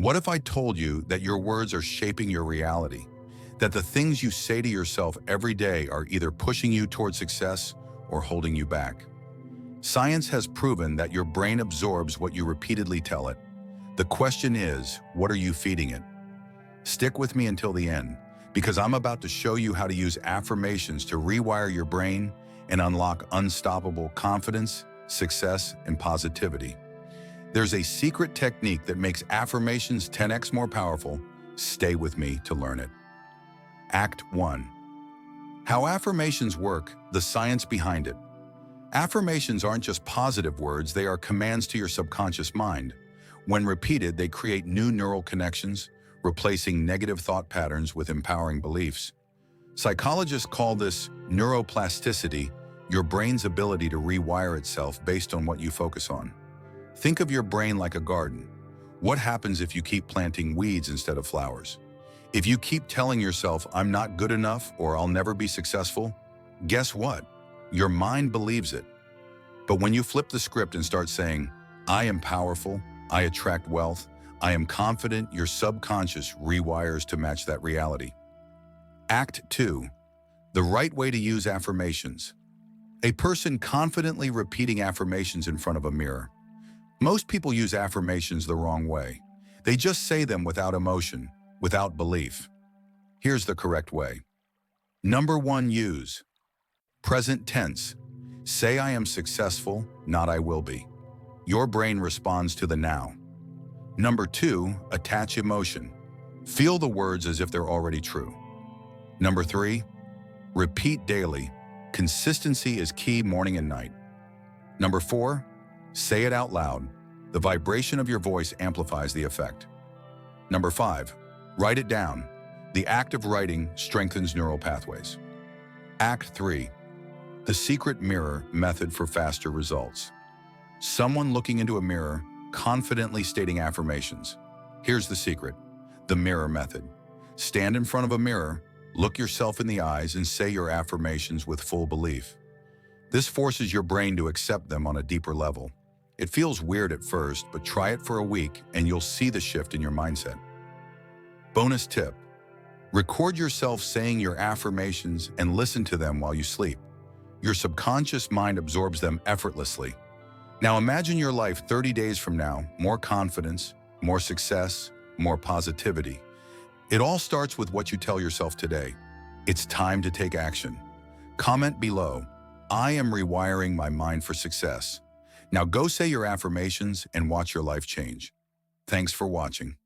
What if I told you that your words are shaping your reality? That the things you say to yourself every day are either pushing you toward success or holding you back? Science has proven that your brain absorbs what you repeatedly tell it. The question is, what are you feeding it? Stick with me until the end, because I'm about to show you how to use affirmations to rewire your brain and unlock unstoppable confidence, success, and positivity. There's a secret technique that makes affirmations 10x more powerful. Stay with me to learn it. Act 1. How affirmations work, the science behind it. Affirmations aren't just positive words, they are commands to your subconscious mind. When repeated, they create new neural connections, replacing negative thought patterns with empowering beliefs. Psychologists call this neuroplasticity, your brain's ability to rewire itself based on what you focus on. Think of your brain like a garden. What happens if you keep planting weeds instead of flowers? If you keep telling yourself, I'm not good enough or I'll never be successful, guess what? Your mind believes it. But when you flip the script and start saying, I am powerful, I attract wealth, I am confident, your subconscious rewires to match that reality. Act 2. The right way to use affirmations. A person confidently repeating affirmations in front of a mirror. Most people use affirmations the wrong way. They just say them without emotion, without belief. Here's the correct way. Number 1, use present tense. Say I am successful, not I will be. Your brain responds to the now. Number 2, attach emotion. Feel the words as if they're already true. Number 3, repeat daily. Consistency is key morning and night. Number 4, say it out loud. The vibration of your voice amplifies the effect. Number 5, write it down. The act of writing strengthens neural pathways. Act 3, the secret mirror method for faster results. Someone looking into a mirror, confidently stating affirmations. Here's the secret, the mirror method. Stand in front of a mirror, look yourself in the eyes, and say your affirmations with full belief. This forces your brain to accept them on a deeper level. It feels weird at first, but try it for a week and you'll see the shift in your mindset. Bonus tip, record yourself saying your affirmations and listen to them while you sleep. Your subconscious mind absorbs them effortlessly. Now imagine your life 30 days from now, more confidence, more success, more positivity. It all starts with what you tell yourself today. It's time to take action. Comment below, I am rewiring my mind for success. Now go say your affirmations and watch your life change. Thanks for watching.